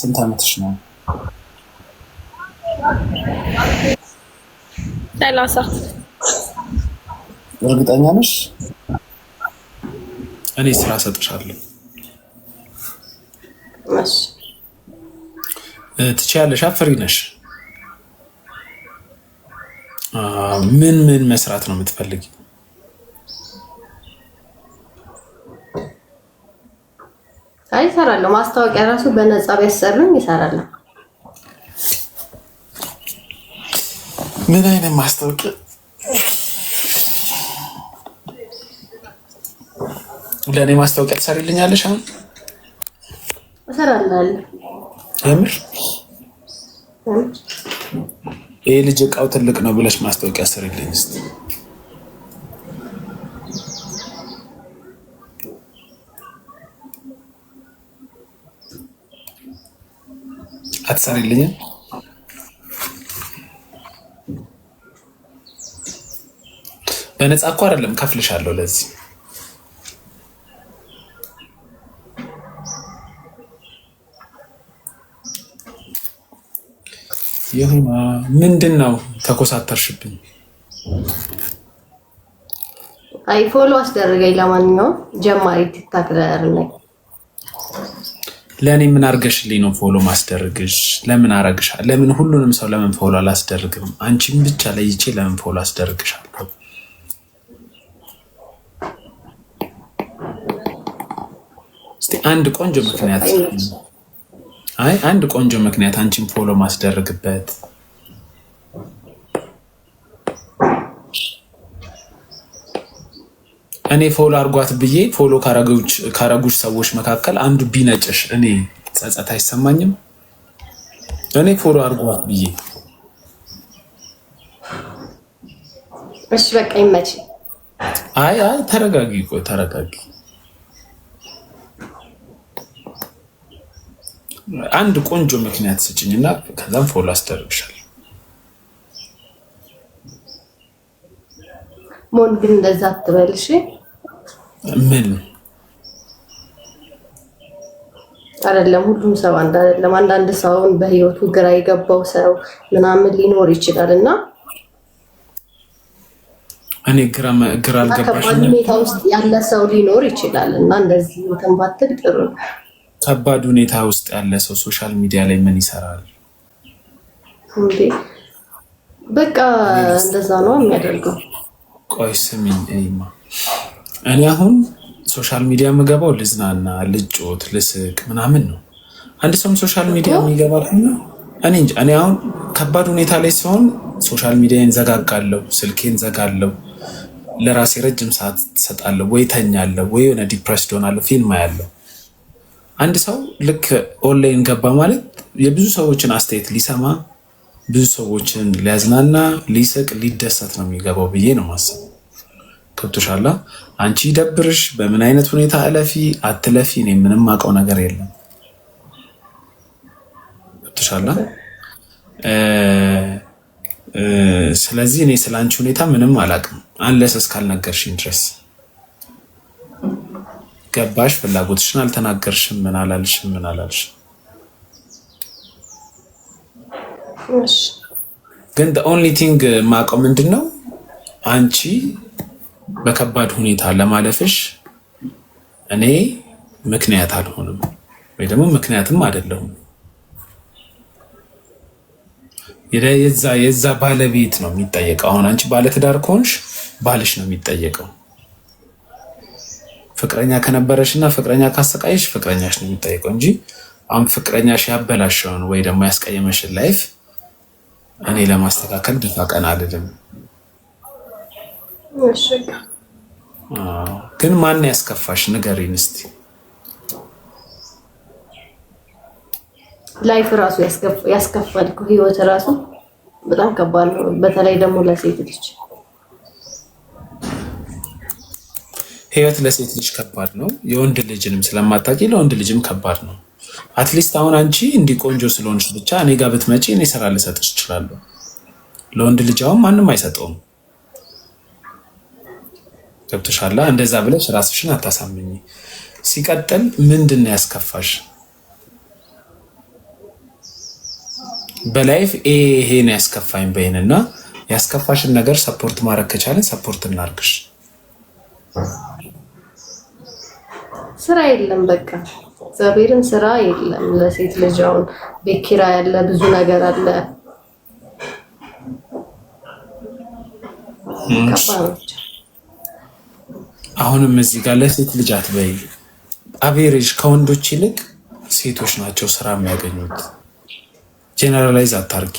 ስንት ዓመትሽ ነው? 30 እርግጠኛ ነሽ? እኔ ስራ ሰጥሻለሁ። እሺ ትችያለሽ። አፍሪ ነሽ። ምን መስራት ነው የምትፈልጊ? አይ እሰራለሁ። ማስታወቂያ ራሱ በነፃ ቢያሰሩኝ እሰራለሁ። ምን አይነት ማስታወቂያ? ለእኔ ማስታወቂያ ትሰሪልኛለሽ? አሁን እሰራለሁ። የምር ይሄ ልጅ እቃው ትልቅ ነው ብለሽ ማስታወቂያ ስሪልኝ እስኪ። አትሰሪልኝም? በነፃ እኮ አይደለም ከፍልሻለሁ ለዚህ። ይሁን። ምንድን ነው ተኮሳተርሽብኝ? አይ ፎሎ አስደረገኝ። ለማንኛውም ጀማሪ ቲክታከር ነኝ። ለእኔ ምን አርገሽልኝ ነው ፎሎ ማስደርግሽ? ለምን አረግሻል? ለምን ሁሉንም ሰው ለምን ፎሎ አላስደርግም? አንቺም ብቻ ለይቼ ለምን ፎሎ አስደርግሻለሁ? እስቲ አንድ ቆንጆ ምክንያት፣ አይ አንድ ቆንጆ ምክንያት አንቺን ፎሎ ማስደርግበት። እኔ ፎሎ አርጓት ብዬ ፎሎ ካረጉሽ ሰዎች መካከል አንዱ ቢነጭሽ እኔ ጸጸት አይሰማኝም? እኔ ፎሎ አርጓት ብዬ። እሺ በቃ ይመች። አይ ተረጋጊ፣ ቆይ ተረጋጊ። አንድ ቆንጆ ምክንያት ስጭኝና ከዛም ፎሎ አስደርግሻለሁ። ሞን ግን እንደዛ አትበልሽ። ምን አይደለም ሁሉም ሰው አንድ አይደለም። አንዳንድ ሰውን በህይወቱ ግራ የገባው ሰው ምናምን ሊኖር ይችላል እና እኔ ግራ አልገባሽም። ሁኔታ ውስጥ ያለ ሰው ሊኖር ይችላል እና እንደዚህ ተንባትል ጥሩ። ከባድ ሁኔታ ውስጥ ያለ ሰው ሶሻል ሚዲያ ላይ ምን ይሰራል እንዴ? በቃ እንደዛ ነው የሚያደርገው። ቆይ ስሚኝ እይማ፣ እኔ አሁን ሶሻል ሚዲያ የምገባው ልዝናና፣ ልጮት፣ ልስቅ ምናምን ነው። አንድ ሰውም ሶሻል ሚዲያ የሚገባ ከሆነ እኔ እንጃ። እኔ አሁን ከባድ ሁኔታ ላይ ሲሆን ሶሻል ሚዲያን ዘጋጋለሁ፣ ስልኬን ዘጋለሁ፣ ለራሴ ረጅም ሰዓት ትሰጣለሁ፣ ወይ ተኛለሁ፣ ወይ የሆነ ዲፕሬስድ ሆናለሁ፣ ፊልም አያለሁ። አንድ ሰው ልክ ኦንላይን ገባ ማለት የብዙ ሰዎችን አስተያየት ሊሰማ፣ ብዙ ሰዎችን ሊያዝናና፣ ሊስቅ፣ ሊደሰት ነው የሚገባው ብዬ ነው ማሰብ። ገብቶሻል? አንቺ ይደብርሽ፣ በምን አይነት ሁኔታ እለፊ አትለፊ፣ እኔ ምንም አውቀው ነገር የለም። ገብቶሻል? ስለዚህ እኔ ስለ አንቺ ሁኔታ ምንም አላውቅም አንለስ እስካልነገርሽኝ ድረስ። ገባሽ? ፍላጎትሽን አልተናገርሽም፣ ምን አላልሽም፣ ምን አላልሽም። ግን ኦንሊ ቲንግ ማውቀው ምንድን ነው አንቺ በከባድ ሁኔታ ለማለፍሽ እኔ ምክንያት አልሆንም ወይ ደግሞ ምክንያትም አይደለሁም። የዛ ባለቤት ነው የሚጠየቀው። አሁን አንቺ ባለትዳር ከሆንሽ ባልሽ ነው የሚጠየቀው። ፍቅረኛ ከነበረሽ እና ፍቅረኛ ካሰቃየሽ ፍቅረኛሽ ነው የሚጠየቀው እንጂ አሁን ፍቅረኛሽ ያበላሸውን ወይ ደግሞ ያስቀየመሽን ላይፍ እኔ ለማስተካከል ድፋ ቀና አልልም። ግን ማን ያስከፋሽ ንገሪን እስቲ። ላይፍ ራሱ ያስከፋል እኮ ህይወት ራሱ በጣም ከባድ ነው። በተለይ ደግሞ ለሴት ልጅ ህይወት ለሴት ልጅ ከባድ ነው። የወንድ ልጅንም ስለማታውቂ ለወንድ ልጅም ከባድ ነው። አትሊስት አሁን አንቺ እንዲህ ቆንጆ ስለሆንሽ ብቻ እኔ ጋር ብትመጪ እኔ ስራ ልሰጥሽ እችላለሁ። ለወንድ ልጅ አሁን ማንም አይሰጠውም። ገብቶሻል? እንደዛ ብለሽ ራስሽን አታሳምኝ። ሲቀጥል ምንድን ነው ያስከፋሽ? በላይፍ ይሄን ያስከፋኝ በይንና ያስከፋሽን ነገር ሰፖርት ማድረግ ከቻለን ሰፖርት እናርግሽ። ስራ የለም በቃ እግዚአብሔርን ስራ የለም ለሴት ልጅ። አሁን ቤት ኪራይ ያለ ብዙ ነገር አለ። አሁንም እዚህ ጋር ለሴት ልጅ አትበይ። አቬሬጅ ከወንዶች ይልቅ ሴቶች ናቸው ስራ የሚያገኙት። ጄነራላይዝ አታርጊ።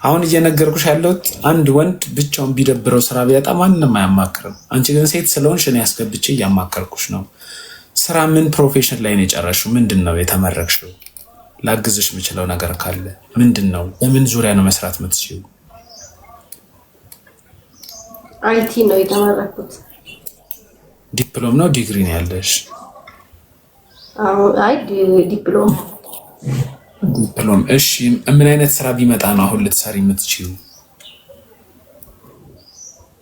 አሁን እየነገርኩሽ ያለሁት አንድ ወንድ ብቻውን ቢደብረው ስራ ቢያጣ ማንንም አያማክርም። አንቺ ግን ሴት ስለሆንሽ እኔ ያስገብቼ እያማከርኩሽ ነው። ስራ ምን ፕሮፌሽን ላይ ነው የጨረሽው? ምንድን ነው የተመረቅሽው? ላግዝሽ የምችለው ነገር ካለ ምንድን ነው? በምን ዙሪያ ነው መስራት የምትችይው? አይቲ ነው የተመረኩት። ዲፕሎም ነው ዲግሪ ነው ያለሽ? አይ ዲፕሎም። እሺ ምን አይነት ስራ ቢመጣ ነው አሁን ልትሰሪ የምትችይው?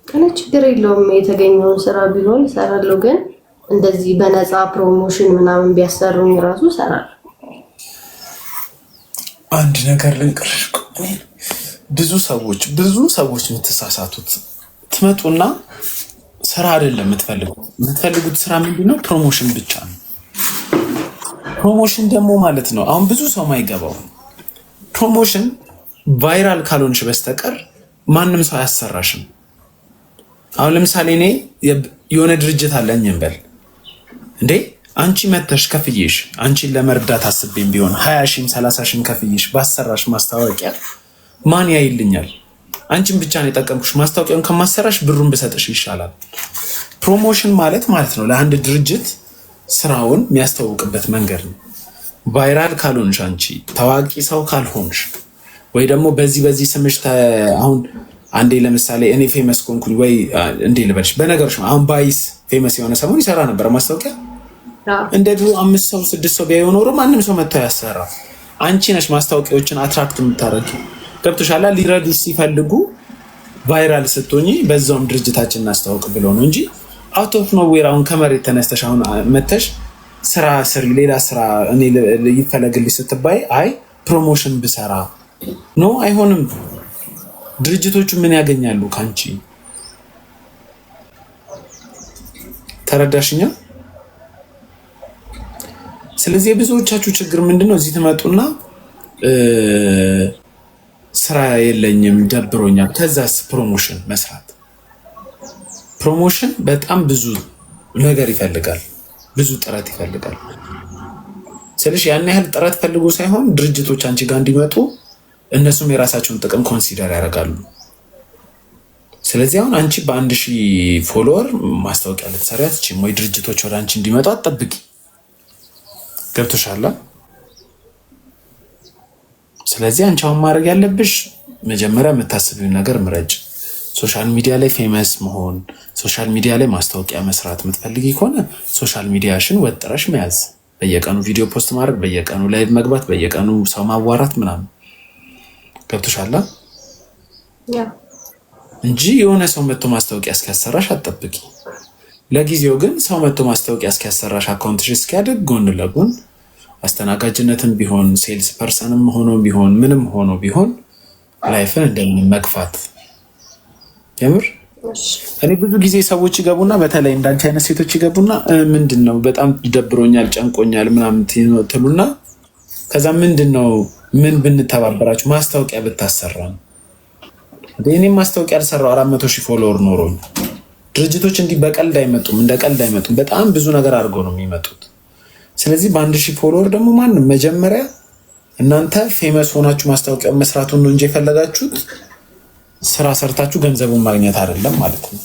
እኔ ችግር የለውም የተገኘውን ስራ ቢሆን እሰራለሁ። ግን እንደዚህ በነፃ ፕሮሞሽን ምናምን ቢያሰሩኝ ራሱ እሰራለሁ። አንድ ነገር ልንገርሽ፣ ብዙ ሰዎች የምትሳሳቱት ትመጡና ስራ አይደለም የምትፈልጉት ስራ ምንድነው? ፕሮሞሽን ብቻ ነው። ፕሮሞሽን ደግሞ ማለት ነው አሁን ብዙ ሰው ማይገባው ፕሮሞሽን ቫይራል ካልሆንሽ በስተቀር ማንም ሰው አያሰራሽም። አሁን ለምሳሌ እኔ የሆነ ድርጅት አለኝ እንበል እንዴ፣ አንቺ መተሽ ከፍዬሽ አንቺን ለመርዳት አስቤም ቢሆን 20 ሺህም 30 ሺህም ከፍዬሽ ባሰራሽ ማስታወቂያ ማን ያይልኛል? አንቺን ብቻ ነው የጠቀምኩሽ። ማስታወቂያውን ከማሰራሽ ብሩን ብሰጥሽ ይሻላል። ፕሮሞሽን ማለት ነው ለአንድ ድርጅት ስራውን የሚያስተዋውቅበት መንገድ ነው። ቫይራል ካልሆንሽ፣ አንቺ ታዋቂ ሰው ካልሆንሽ፣ ወይ ደግሞ በዚህ ስምሽ አሁን አንዴ ለምሳሌ እኔ ፌመስ ኮንኩኝ ወይ እንዴ ልበልሽ፣ በነገሮች አሁን ባይስ ፌመስ የሆነ ሰሞን ይሰራ ነበር ማስታወቂያ። እንደ ድሮ 5 ሰው 6 ሰው ቢያዩ ኖሮ ማንም ሰው መጥቶ ያሰራ። አንቺ ነሽ ማስታወቂያዎችን አትራክት የምታረጊው። ገብቶሻል? ሊረዱሽ ሲፈልጉ ቫይራል ስትሆኚ በዛውም ድርጅታችን እናስተዋውቅ ብለው ነው እንጂ አውት ኦፍ ኖዌር አሁን ከመሬት ተነስተሽ አሁን መተሽ ስራ ስሪ፣ ሌላ ስራ እኔ ይፈለግልሽ ስትባይ አይ ፕሮሞሽን ብሰራ ኖ አይሆንም። ድርጅቶቹ ምን ያገኛሉ ካንቺ? ተረዳሽኛ? ስለዚህ የብዙዎቻችሁ ችግር ምንድነው? እዚህ ትመጡና ስራ የለኝም ደብሮኛል፣ ከዛስ ፕሮሞሽን መስራት። ፕሮሞሽን በጣም ብዙ ነገር ይፈልጋል፣ ብዙ ጥረት ይፈልጋል። ስለዚህ ያን ያህል ጥረት ፈልጎ ሳይሆን ድርጅቶች አንቺ ጋር እንዲመጡ እነሱም የራሳቸውን ጥቅም ኮንሲደር ያደርጋሉ። ስለዚህ አሁን አንቺ በ1000 ፎሎወር ማስታወቂያ ልትሰሪ አትችይም፣ ወይ ድርጅቶች ወደ አንቺ እንዲመጡ አትጠብቂ። ገብቶሻል? ስለዚህ አንቺ አሁን ማድረግ ያለብሽ መጀመሪያ የምታስቢውን ነገር ምረጭ። ሶሻል ሚዲያ ላይ ፌመስ መሆን፣ ሶሻል ሚዲያ ላይ ማስታወቂያ መስራት የምትፈልጊ ከሆነ ሶሻል ሚዲያሽን ወጥረሽ መያዝ፣ በየቀኑ ቪዲዮ ፖስት ማድረግ፣ በየቀኑ ላይቭ መግባት፣ በየቀኑ ሰው ማዋራት ምናምን። ገብቶሻል? እንጂ የሆነ ሰው መጥቶ ማስታወቂያ እስኪያሰራሽ አትጠብቂ። ለጊዜው ግን ሰው መጥቶ ማስታወቂያ እስኪያሰራሽ አካውንትሽ እስኪያድግ ጎን ለጎን አስተናጋጅነትም ቢሆን ሴልስ ፐርሰንም ሆኖ ቢሆን ምንም ሆኖ ቢሆን ላይፍን እንደምን መግፋት። የምር እኔ ብዙ ጊዜ ሰዎች ይገቡና በተለይ እንዳንቺ አይነት ሴቶች ይገቡና ምንድን ነው በጣም ደብሮኛል ጨንቆኛል ምናምን ትሉና ከዛ ምንድን ነው ምን ብንተባበራችሁ ማስታወቂያ ብታሰራ ነው። እኔም ማስታወቂያ አልሰራው 400,000 ፎሎወር ኖሮኝ። ድርጅቶች እንዲህ በቀልድ አይመጡም፣ እንደ ቀልድ አይመጡም። በጣም ብዙ ነገር አድርገው ነው የሚመጡት። ስለዚህ በ1000 ፎሎወር ደግሞ ማንም መጀመሪያ እናንተ ፌመስ ሆናችሁ ማስታወቂያ መስራቱን ነው እንጂ የፈለጋችሁት ስራ ሰርታችሁ ገንዘቡን ማግኘት አይደለም ማለት ነው።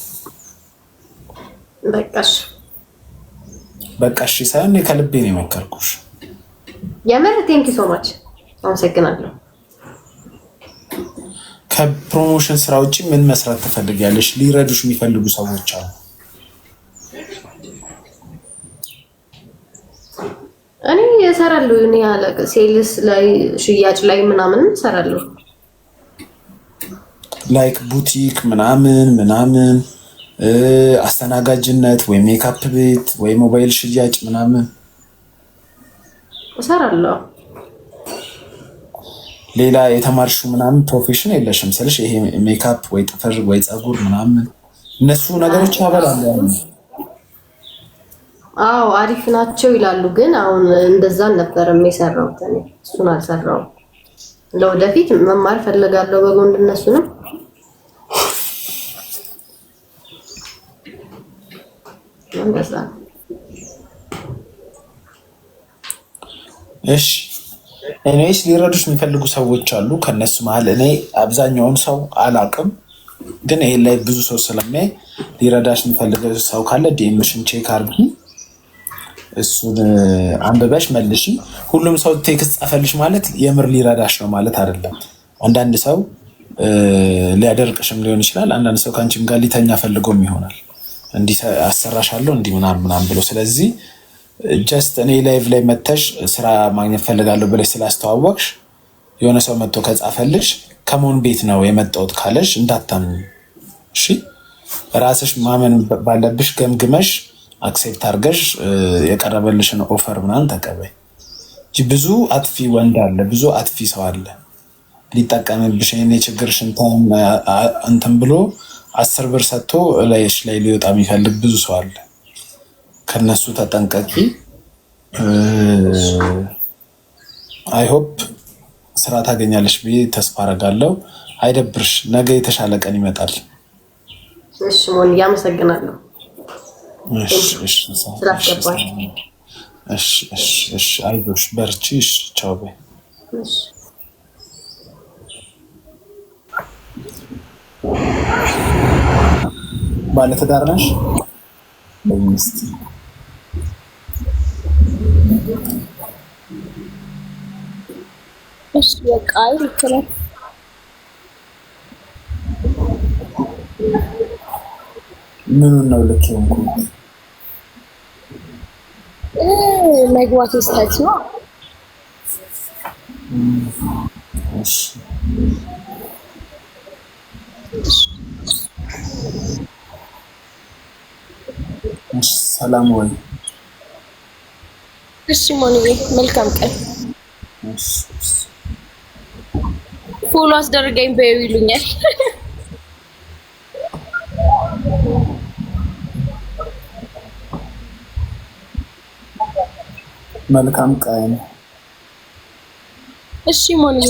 በቃሽ ሳይሆን ከልቤ ነው የመከርኩሽ። የምር ቴንክ ዩ ሶ ማች አመሰግናለሁ። ከፕሮሞሽን ስራ ውጭ ምን መስራት ትፈልጊያለሽ? ሊረዱሽ የሚፈልጉ ሰዎች አሉ። እኔ እሰራለሁ። እኔ ያለ ሴልስ ላይ ሽያጭ ላይ ምናምን እሰራለሁ። ላይክ ቡቲክ ምናምን አስተናጋጅነት ወይ ሜካፕ ቤት ወይ ሞባይል ሽያጭ ምናምን እሰራለሁ። ሌላ የተማርሽው ምናምን ፕሮፌሽን የለሽም ስልሽ ይሄ ሜካፕ ወይ ጥፍር ወይ ፀጉር ምናምን እነሱ ነገሮች ያበላሉ። አዎ አሪፍ ናቸው ይላሉ፣ ግን አሁን እንደዛ አልነበረም የሰራሁት እኔ እሱን አልሰራሁም። ለወደፊት መማር ፈልጋለሁ በጎን እነሱንም። እንደዛ እሺ እኔስ ሊረዱሽ የሚፈልጉ ሰዎች አሉ። ከነሱ መሀል እኔ አብዛኛውን ሰው አላውቅም፣ ግን ይሄ ላይ ብዙ ሰው ስለሚያይ ሊረዳሽ የሚፈልግ ሰው ካለ ዲኤምሽን ቼክ አድርጊ፣ እሱን አንብበሽ መልሺ። ሁሉም ሰው ቴክስት ጻፈልሽ ማለት የምር ሊረዳሽ ነው ማለት አይደለም። አንዳንድ ሰው ሊያደርቅሽም ሊሆን ይችላል። አንዳንድ ሰው ከአንቺም ጋር ሊተኛ ፈልጎም ይሆናል እንዲህ አሰራሻለሁ እንዲህ ምናምን ብሎ። ስለዚህ ጀስት እኔ ላይቭ ላይ መተሽ ስራ ማግኘት ፈልጋለሁ ብለሽ ስላስተዋወቅሽ የሆነ ሰው መጥቶ ከጻፈልሽ ከመሆን ቤት ነው የመጣሁት ካለሽ እንዳታምኝ እሺ። ራስሽ ማመን ባለብሽ ገምግመሽ አክሴፕት አድርገሽ የቀረበልሽን ኦፈር ምናምን ተቀበይ እንጂ ብዙ አጥፊ ወንድ አለ፣ ብዙ አጥፊ ሰው አለ ሊጠቀምብሽ የኔ ችግርሽን እንትን ብሎ 10 ብር ሰጥቶ ላይሽ ላይ ሊወጣ የሚፈልግ ብዙ ሰው አለ። ከነሱ ተጠንቀቂ። አይ ሆፕ ስራ ታገኛለሽ ብዬ ተስፋ አደርጋለሁ። አይደብርሽ፣ ነገ የተሻለ ቀን ይመጣል። እሺ ሞን ያመሰግናለሁ። እሺ አይዞሽ፣ በርቺ። እሺ ቻው በይ። ባለትዳር ነሽ? እሺ በቃ ልክ ነው። ምኑን ነው ልክ የሆንኩት? መግባት ስህተት ነው። እሺ ሰላም ወይ? እሺ ሞንዬ መልካም ቀን። ፎሎ አስደርገኝ በይው ይሉኛል። መልካም ቀን። እሺ ሞንዬ